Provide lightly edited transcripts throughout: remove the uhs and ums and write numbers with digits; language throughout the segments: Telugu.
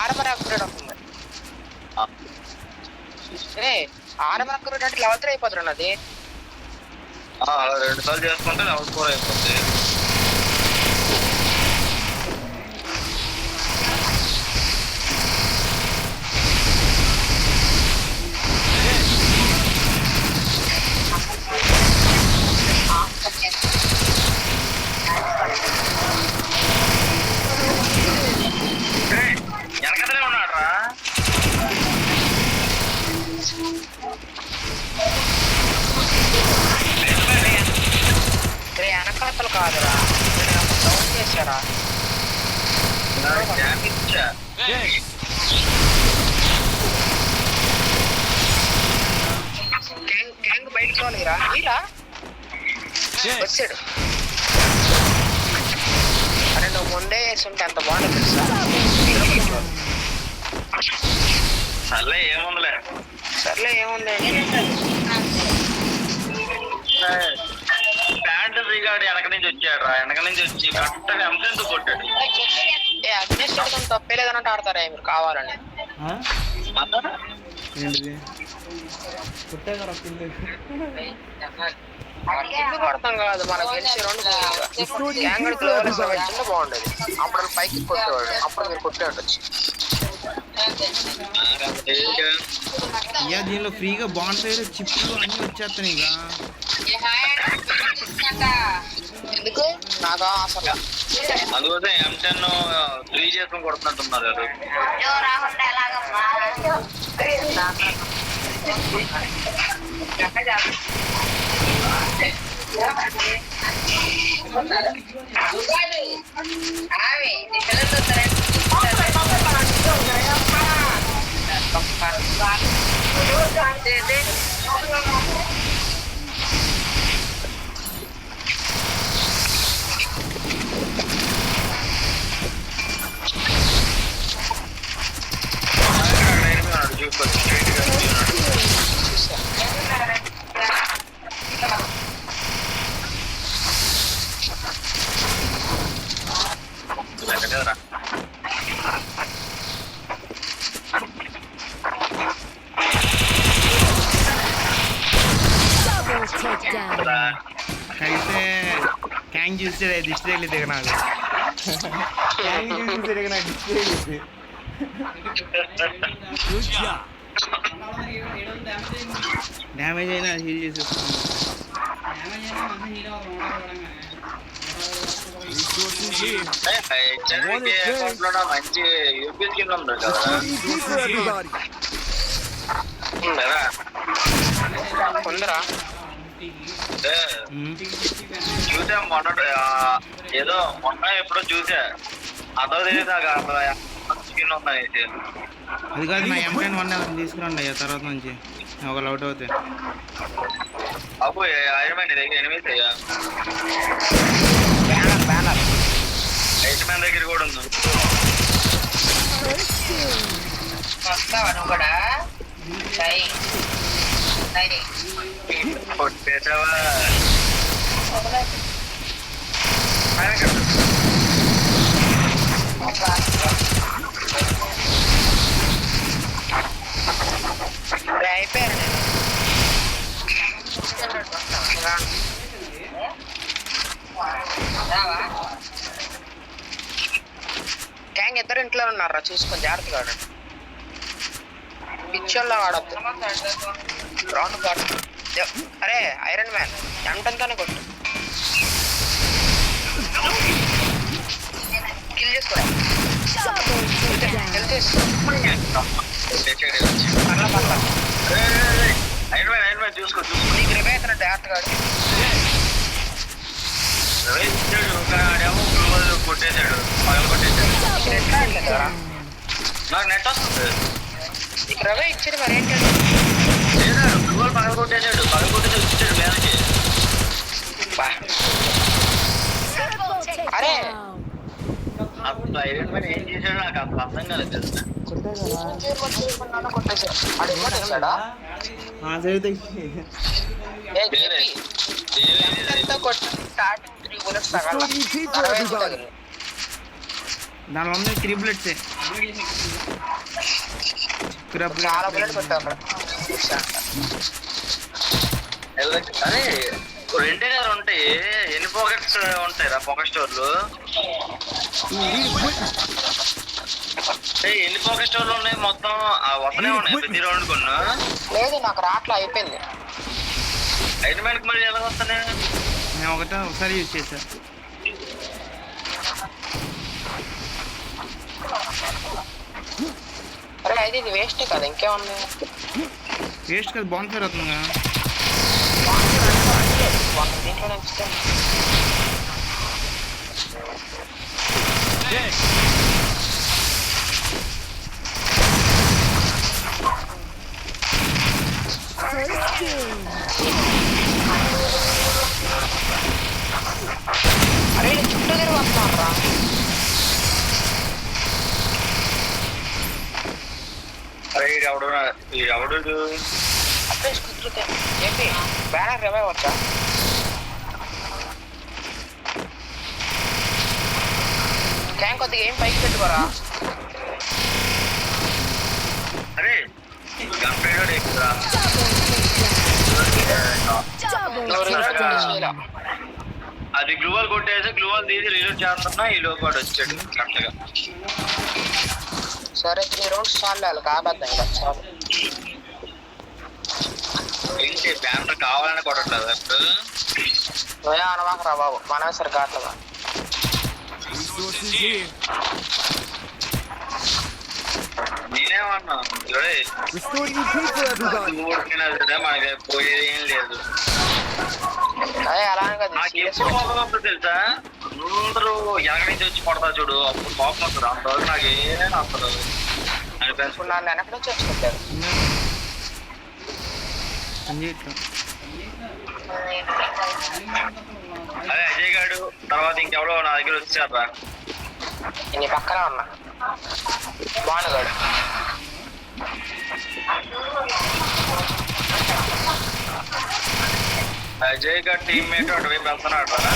ఆర్మర్ అప్గ్రేడ్ వస్తుంది. ఆర్మర్ అప్గ్రేడ్ అంటే లెవెల్ 3 అయిపోతుంది అది. 2 సార్లు చేసుకుంటే లెవెల్ 4 అయిపోతుంది. వెనకనే ఉన్నాడు రా. వెనకాతలు కాదురా, డౌన్ చేశారా? గ్యాంగ్ బయటకు రానిరా, వీరా వచ్చాడు. అరే నువ్వు ముందే వేసుంటే అంత బాగుంది తెలుసా. సర్లే ఏముందిలే. సర్లే ఏముంది. ప్యాంట్ దిగాడు, వెనక నుంచి వచ్చాడు రా. వెనక నుంచి వచ్చి కరెక్ట్గా ఎంతో కొట్టాడు. అగ్నేష్ తప్పే లేదన్నట్టు ఆడతారా మీరు కావాలని? ఎందుకు కొడతాం కాదు, మనకు గెలిచి 2 గ్యాంగ్ పెట్టింటే బాగుండేది. అప్పుడు పైకి కొట్టేవాడు, అప్పుడు మీరు కొట్టే ఉండొచ్చు. దీనిలో ఫ్రీగా బాండ్ ఫైర్ చిప్లు అన్ని వచ్చేస్తాయి. ఎందుకు నాకు అసలు అందుకోసం M10 3 చేసుకుని కొడుతున్నట్టున్నారు కదా. అయితే క్యాంగ్ చూస్తే దిష్టి తగిలిద్ది నాకు. క్యాంగ్ చూస్తే నాకు దిష్టి తగిలిద్ది. డ్యామేజ్ అయినా హీల్ చేసేస్తాను. మంచి యూపీ స్కిన్ ఉంది కదా. ఉందరా చూసా మొన్న, ఏదో మొన్న ఎప్పుడో చూసా. అదో తెలియదు స్కిన్ ఉందనేసి. అది కాదు, నా M10 1 తీసుకురండి అయ్యా తర్వాత నుంచి ఒక లౌట్ అవుతాయి. అబ్బో ఐరన్ దగ్గర ఎనిమిది అయ్యా. ఐరన్ దగ్గర కూడా ఉంది. వస్తావా నువ్వు కూడా? కొట్టేసావా? అయిపోయారు. గ్యాంగ్ ఇద్దరు ఇంట్లో ఉన్నారా, చూసుకొని జాగ్రత్తగా ఆడండి. పిచ్చోళ్ళ ఆడద్దు. రౌండ్ పాటు. అరే ఐరన్ మ్యాన్ M10తోనే కొట్టు. కిల్ చేసుకోరా. చూసుకో నీకు రివే అవుతున్నట్టు డైరెక్ట్ గా కొట్టేశాడు, పగలు కొట్టేశాడు. ఎట్లా ఆడలేదు నాకు నెట్ వస్తుంది. నీకు రవే ఇచ్చాడు మరి ఏంటి? లేదా పగలు కొట్టేశాడు, పగలు కొట్టేసి ఇచ్చాడు మేనకి. అరే అప్పుడు ఐరన్ మ్యాన్ ఏం చేశాడు నాకు అప్పుడు అర్థం కాలేదు తెలుసా. దానిలో ఉంది 3 bullets. చాలా బుల్లెట్ పెట్టావు అక్కడ. అదే రెండే కదా ఉంటాయి. ఎన్ని పాకెట్స్ ఉంటాయి రా పాకెట్ స్టోర్లు? ఎన్ని పాకెట్ స్టోర్లు ఉన్నాయి మొత్తం? వస్తూనే ఉన్నాయి ప్రతి రౌండ్ కొన్నా. లేదు నాకు రాట్లా అయిపోయింది. ఐదు మ్యాన్కి మరి ఎలా వస్తానే? నేను ఒకసారి యూజ్ చేశా. అరే అయితే ఇది వేస్ట్ కదా, ఇంకేముంది? వేస్ట్ కదా, బాగుంది అవుతుందిగా. దీంట్లో ఇస్తాను. అరే చుట్టూ తిరిగి వస్తున్నాను రా. అరే ఎవడు అప్పుడే కుదురుతే ఏంటి బ్యానర్ రివైవ్ వచ్చా? ట్యాంక్ కొద్దిగా ఏం పైకి పెట్టుకోరా. అరే గంపేడు ఎక్కురా. అది గ్లూవాల్ కొట్టేసి గ్లూవాల్ తీసి రీలోడ్ చేస్తున్నా ఈ లోపు వాడు వచ్చాడు కరెక్ట్గా. సరే 3 rounds చాలు కాబద్దాం ఇంకా చాలు. ఏంటి బ్యానర్ కావాలని కొట్టట్లేదు అప్పుడు? నువ్వే అనవాకరా బాబు, మనమే సరి కావట్లేదా? నేనేమన్నా మనకి పోయేది ఏం లేదు. అదే అలానే కదా నాకు ఎప్పుడు కోపం వస్తుంది తెలుసా? అందరూ ఎనక నుంచి వచ్చి కొడతా చూడు, అప్పుడు కోపం వస్తుంది. అంతవరకు నాకు ఏదైనా వస్తుంది అనిపించుకున్నాను. ఇప్పుడు నన్ను వెనక నుంచి వచ్చి కొట్టారు. అదే అజయ్ గారు తర్వాత ఇంకెవడో నా దగ్గర వచ్చారా? నీ పక్కనే ఉన్నా బానుగాడు. అజయ్ గారు టీమ్మేట్ అటువైపు వెళ్తున్నాడు రా.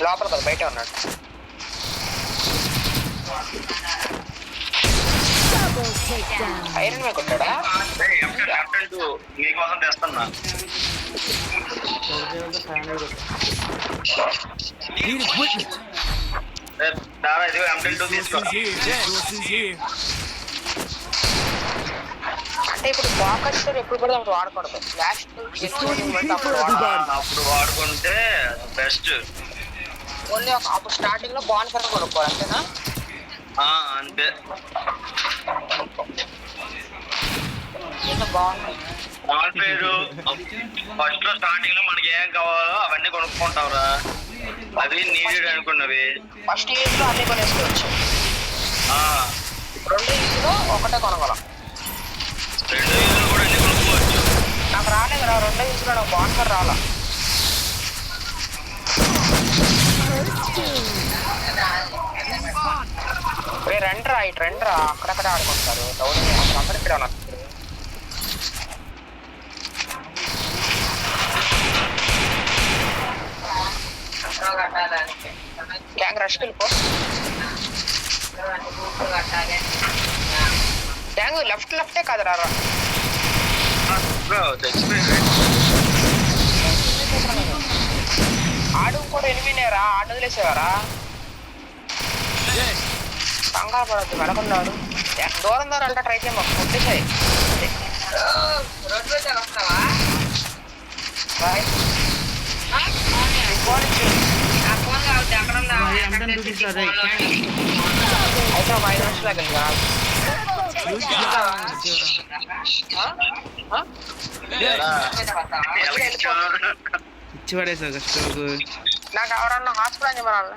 లోపల కదా బయట ఉన్నాడు. ఐరన్ మే కొట్టాడా? మీకోసం తెస్తున్నా. ఇదిగో M10 తీసుకో. అంటే ఇప్పుడు ఫోకస్ ఎప్పుడు కూడా అప్పుడు వాడకూడదు. లాస్ట్ అప్పుడు వాడుకుంటే బెస్ట్. ఓన్లీ అప్పుడు స్టార్టింగ్ లో బాన్ ఫర్ కొనుక్కోవాలి అంతేనా? అంతే. బాగుంది బాన్ పేరు ఫస్ట్ లో స్టార్టింగ్ లో మనకి ఏం కావాలో అవన్నీ కొనుక్కుంటావురా. అవి నీడెడ్ అనుకున్నవి ఫస్ట్ ఇయర్ లో అన్ని కొనేసుకోవచ్చు. 2 ఇయర్స్ లో ఒకటే కొనగలం. 2 ఇయర్స్ లో కూడా అన్ని కొనుక్కోవచ్చు. నాకు రాలేదు రా 2 ఇయర్స్ లో నాకు బాన్ ఫర్ రాలా. రండ్రా ఇటు రండ్రా, అక్కడక్కడ ఆడుకుంటారు. అక్కడ ఇక్కడ ఉన్నారు. గ్యాంగ్ రష్కి వెళ్ళిపో. గ్యాంగ్ లెఫ్టే కాదు రా. ఆడు కూడా ఎనిమినేరా, ఆడు వదిలేసేవారా? కంగారు పడద్దు, వెనకున్నాడు. దూరం అంతా ట్రై చేయ మాకు కొట్టేసాయి. అయితే ఒక 5 నిమిషాలు ఇచ్చి పడేసా కష్టకు. నాకు ఎవరన్నా హాస్పిటల్ అని చెప్పాలి.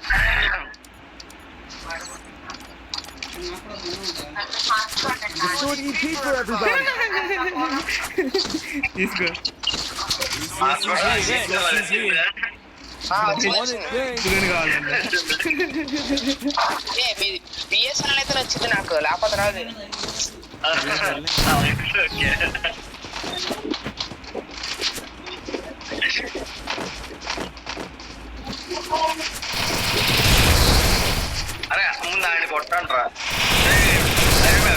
Destroyed EP for everybody. తీసుకో చికెన్ కావాలండి మీది బిఎస్ఎన్ఎల్ అయితే నచ్చింది నాకు, లేకపోతే రాదు. అరే ముందు ఆయన కొట్టాను రా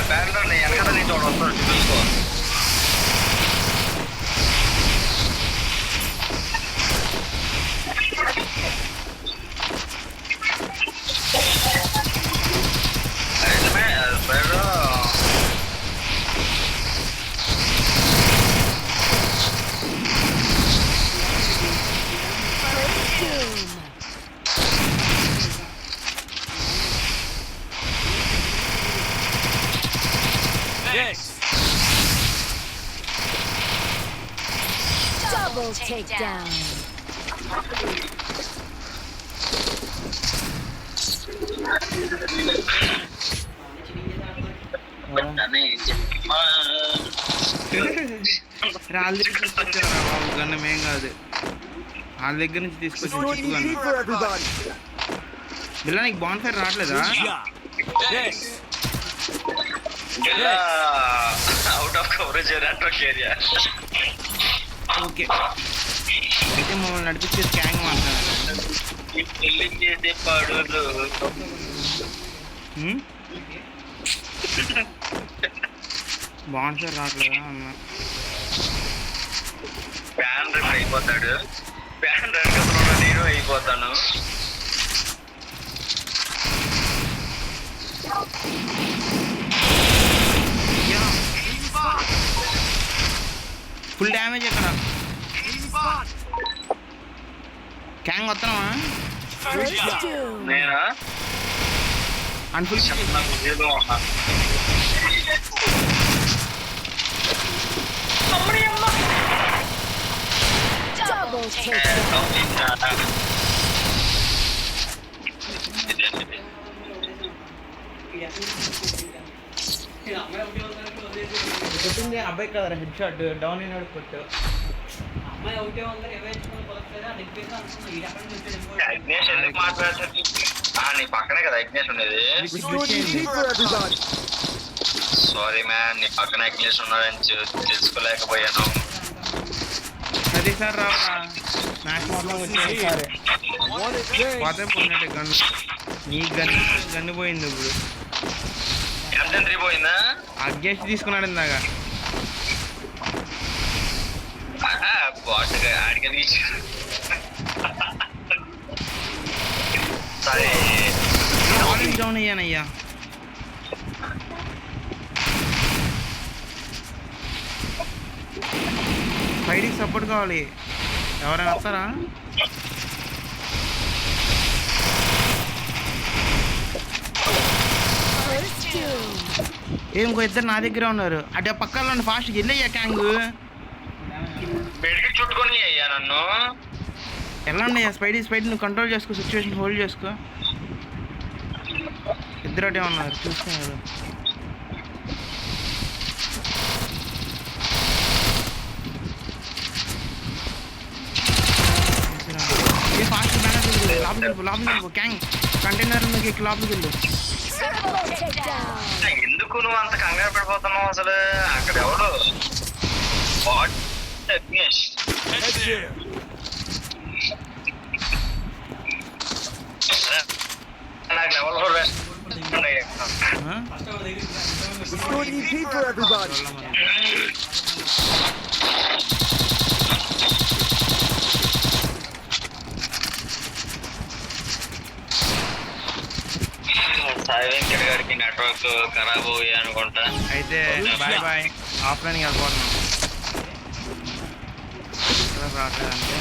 బ్యానర్ వెనకాల నుంచి వాడు వస్తాడు చూసుకో. Double takedown. వాళ్ళ దగ్గర తీసుకొచ్చారా బాబు గన్నం ఏం కాదు, వాళ్ళ దగ్గర నుంచి తీసుకొచ్చి Destroyed చిక్కు EP గన్నం. for everybody. బిల్లా నీకు బాన్ ఫైర్ రావట్లేదా? Out of coverage network area. Okay అయితే మమ్మల్ని నడిపించేది క్యాంగ్ మాట్లాడారు. పెళ్లి చేసే పడులు బాన్ ఫైర్ రావట్లేదా అన్న? ఫ్యాన్ రేపు అయిపోతాడు, ఫ్యాన్ రేపు నేను అయిపోతాను. ఫుల్ డ్యామేజ్ ఇక్కడ. క్యాంగ్ వస్తున్నావా? First doom. నేనా అండ్ ఫుల్ నాకు ఏదో ఉన్నా. Double takedown. కొట్టింది అబ్బాయి కదరా, హెడ్ షాట్ డౌన్ అయినాడు కొట్టు. అగ్నేష్ ఎందుకు మాట్లాడుతుంది? నీ పక్కనే కదా అగ్నేష్ ఉండేది. Destroyed EP for everybody. Sorry man, నీ పక్కన అగ్నేష్ ఉన్నాడని తెలుసుకోలేకపోయాను. ప్రతిసారి రావా మ్యాచ్ మొత్తం వచ్చేసారి Want it big. పోతే పోయినట్టే గన్ను. నీ గన్ను పోయింది ఇప్పుడు. M3 పోయిందా? అగ్గేసి తీసుకున్నాడు ఇందాక. బాట్గా ఆడికి తీసి సరే ఆరెంజ్ డౌన్ అయ్యానయ్యా. ఫైట్కి సపోర్ట్ కావాలి, ఎవరైనా వస్తారా? First doom. ఇంకో ఇద్దరు నా దగ్గర ఉన్నారు. అటు పక్కన ఫాస్ట్గా వెళ్ళయ్యా క్యాంగ్. బెడ్కి చుట్టుకొని అయ్యా నన్ను. వెళ్ళండి అయ్యా. స్పైడ్ నువ్వు కంట్రోల్ చేసుకో, సిచ్యువేషన్ హోల్డ్ చేసుకో. ఇద్దరు అటే ఉన్నారు చూస్తున్నారు. ఫాస్ట్ లోపలికి వెళ్ళిపో క్యాంగ్ కంటైనర్ లోపలికి వెళ్ళు. Triple takedown. ఎందుకు నువ్వు అంత కంగారు పడిపోతున్నావు అసలు? అక్కడ ఎవడు బాట్ అగ్నేష్. నాకు level 4 Destroyed EP for everybody. Sai Venkat గారికి నెట్వర్క్ ఖరాబ్ అయ్యి అనుకుంటా. అయితే బాయ్ బాయ్, ఆఫ్లైన్కి వెళ్ళిపోతున్నాం. రావట్లేదంటే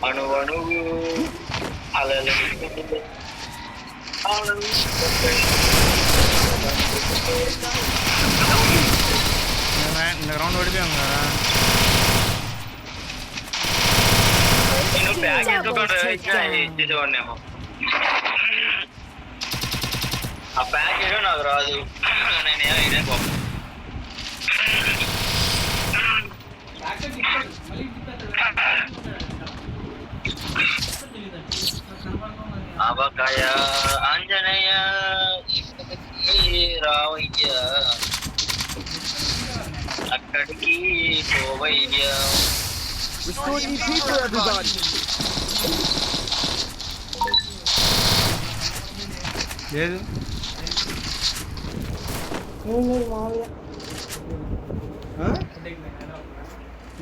అణువు అలలు గ్రౌండ్ ఓడిపోయాం కదా. నేను బ్యాగ్ ఎందుకు ఇచ్చేసేవాడినేమో. ఆ ప్యాకెట్ నాకు రాదు. నేనేమో ఇదే గొప్ప. అవకాయ ఆంజనేయ రావయ్య అక్కడికి పోవయ్య. Restore EP for everybody. లేదు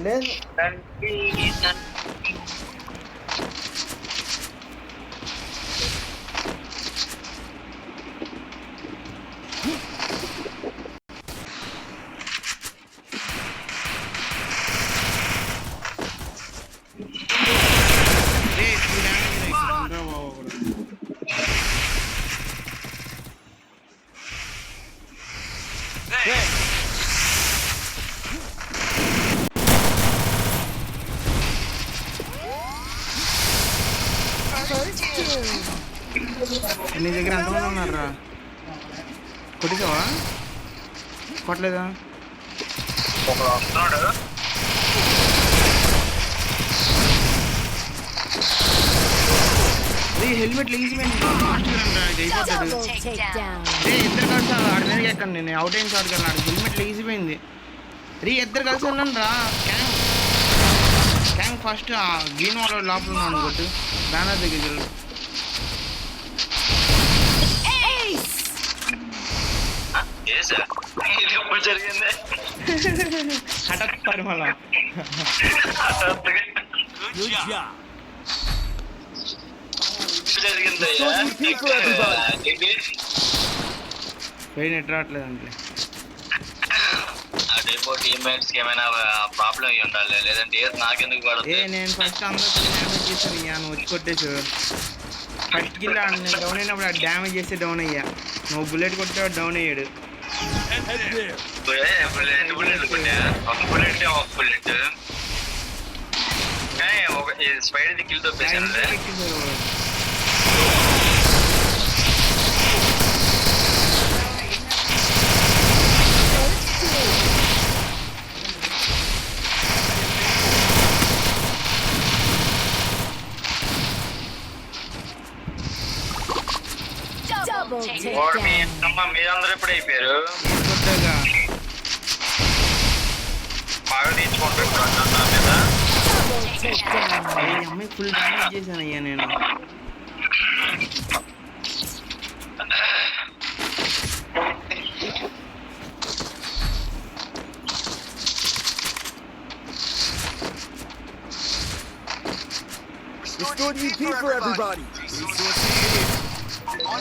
లేదు తండ్రి First doom. నీ దగ్గర ఎంతమంది ఉన్నారా? కొట్టిసావా? కొట్టలేదా? ఒకడు వస్తున్నాడు. హెల్మెట్ లెగిసిపోయింది. అయిపోతాడు. Double takedown. ఇద్దరు కలిసి ఆడి మీద ఎక్కండి. నేను అవుట్ అయిన షాట్ కన్నా హెల్మెట్ లెగిసిపోయింది. ఇద్దరు కలిసి వెళ్ళండి రా. క్యాంగ్ ఫస్ట్ గ్రీన్ వాల్ లోపల ఉన్నాను కొట్టు. బ్యానర్ దగ్గర వెళ్ళు. Ace. ఏ సార్ ఇది ఎప్పుడు జరిగింది? హఠాత్ పరిమళ Good job. జరిగిందయ్యా. వెయిట్ నెట్ రావట్లేదు అంటే ఆ డెపో టీమ్మేట్స్ కి ఏమైనా ప్రాబ్లం అయ్యి ఉండాలి, లేదంటే నాకెందుకు పడుతుంది? నేను ఫస్ట్ అందరూ డ్యామేజ్ చేశాను. నువ్వు వచ్చి కొట్టేసు ఫస్ట్ కిల్ నేను డౌన్ అయినప్పుడు ఆ డ్యామేజ్ చేస్తే డౌన్ అయ్యా. నువ్వు బుల్లెట్ కొట్టే డౌన్ అయ్యాడు. Head there. బుల్లెట్ కొట్టా. ఒక బుల్లెట్ ఒక బుల్లెట్ ఒక స్పైడర్ ది కిల్ తప్పేసాను. Double వాడు మీ takedown. అమ్మ మీరందరూ ఎప్పుడు అయిపోయారు? కొట్టగా బాగా తీర్చుకుంటూ ఇప్పుడు నా మీద Double takedown. అమ్మాయి ఫుల్ డ్యామేజ్ చేశాను అయ్యా నేను. Restore EP for everybody.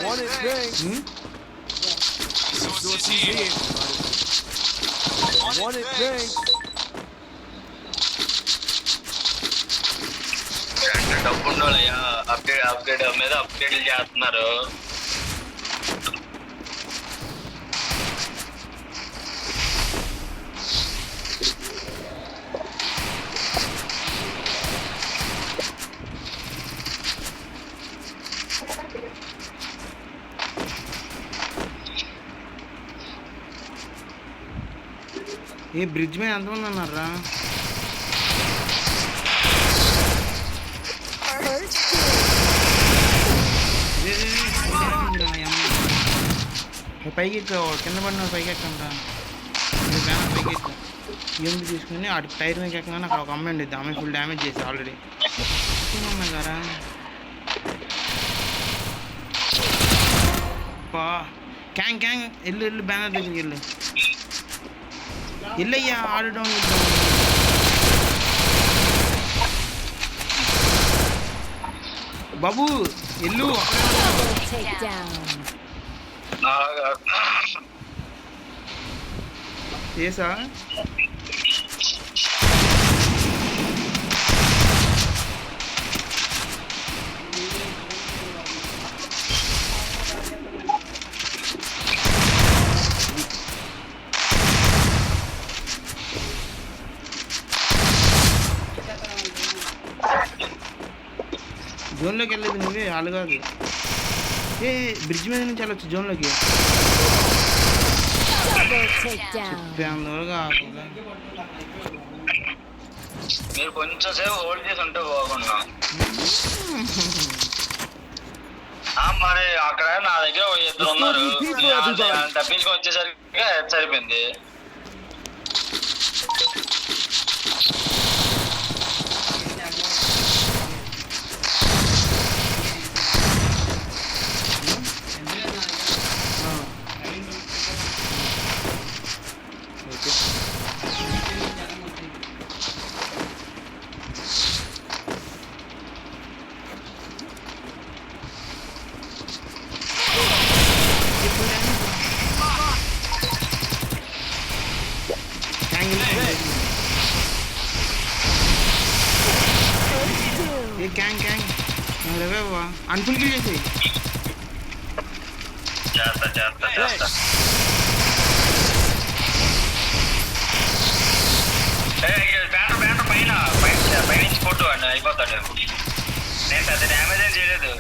One is pink. Restore CP. One is pink. అంటే డబ్బు ఉండాలయ్యా. అప్గ్రేడ్ మీద అప్గ్రేడ్లు చేస్తున్నారు. ఏ బ్రిడ్జ్ మీద ఎంతమంది ఉన్నారా? First doom. పైకి ఎక్కువ కింద పడిన పైకి ఎక్కండి. బ్యానర్ పైకి ఎక్కువ ఏమి తీసుకుని అటు టైర్ మీద ఎక్కగానే అక్కడ ఒక అమ్మాయి ఉండేది. అమ్మాయి ఫుల్ డ్యామేజ్ చేసి ఆల్రెడీ. అమ్మాయి గారా క్యాంగ్ వెళ్ళు బ్యానర్ దగ్గరికి వెళ్ళు. వెళ్ళయ్యా ఆడడం బాబు వెళ్ళు. Double takedown. చేసా జోన్లోకి వెళ్ళలేదు నువ్వే, వాళ్ళు కాదు. ఏ బ్రిడ్జ్ మీద నుంచి వెళ్ళొచ్చు జోన్లోకి. Double takedown. త్వరగా మీరు కొంచెం సేపు హోల్డ్ చేసి ఉంటే బాగున్నా. మరి అక్కడ నా దగ్గర ఇద్దరు ఉన్నారు, తప్పించుకొని వచ్చేసరికి సరిపోయింది. ఏ క్యాంగ్ రవేవా అన్ఫుల్ కిల్ చేసి చేస్తా. బ్యాటర్ పైనుంచి కొట్టు అండి, అయిపోతాడు. నేను పెద్ద డ్యామేజ్ ఏం చేయలేదు.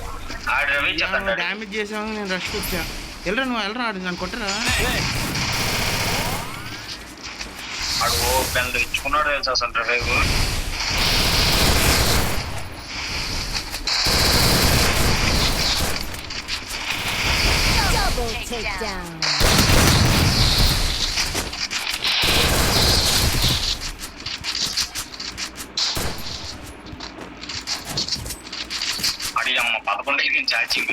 ఆడు రవి చెప్తాడు డ్యామేజ్ చేసావు. నేను రష్ వచ్చా. వెళ్ళరా నువ్వు వెళ్ళరా, ఆడు నన్ను కొట్టరా. ఆడు పెద్ద ఇచ్చుకున్నాడు తెలుసా అసలు డ్రైవ్. Double takedown. అది అమ్మ 11 charging.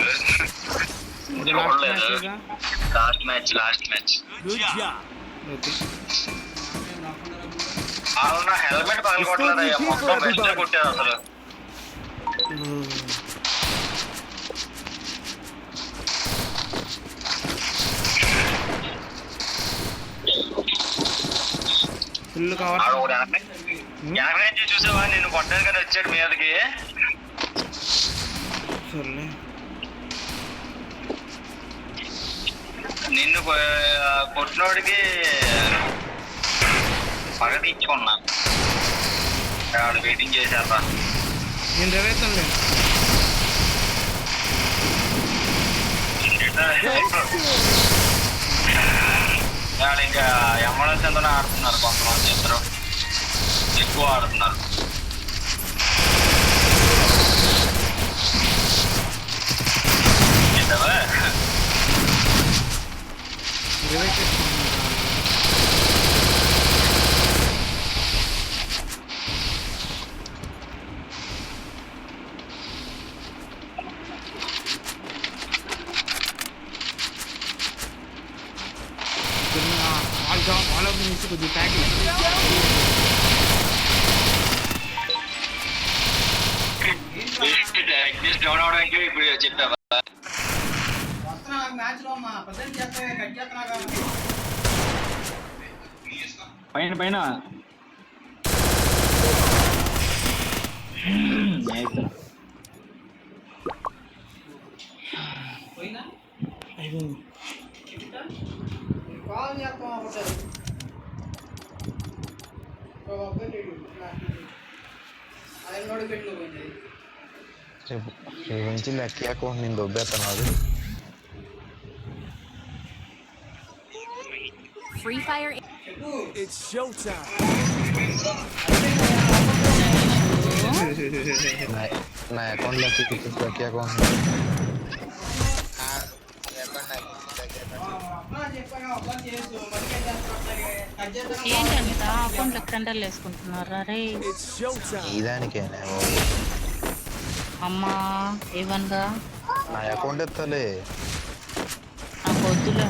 Last match. Good job. Okay నా హెల్మెట్ పగలగొట్టలేదు, మొత్తం వెస్ట్ కొట్టారు అసలు. Full cover. ఎనక నుంచి చూసావా, నిన్ను కొట్టడానికి వచ్చాడు మీదకి. సర్లే నిన్ను కొట్టినోడికి పగ తీర్చుకున్నా. వాడు వెయిటింగ్ చేశారా. నేను రవేస్తానులే. వాడు ఇంకా ఎమ్మడెన్స్ ఎంతనే ఆడుతున్నారు, కొంతమంది ఇద్దరు ఎక్కువ ఆడుతున్నారు. రివైవ్ చేసుకుంటున్నాను. వాళ్ళ నుంచి కొద్దిగా ప్యాకింగ్. డౌన్ అవడానికి ఇప్పుడు చెప్పావా. పైన రేపు నుంచి లెక్క అకౌంట్ నేను దొబ్బేస్తాను. అది Free Fire. It's showtime. నా అకౌంట్ లెక్క అకౌంట్ ఏంటంట అకౌంట్లో టెండర్లు వేసుకుంటున్నారా రే? It's showtime. ఈ దానికేనా అమ్మా ఏవన్గా నా అకౌంట్ ఎత్తాలే. నాకు వద్దులే.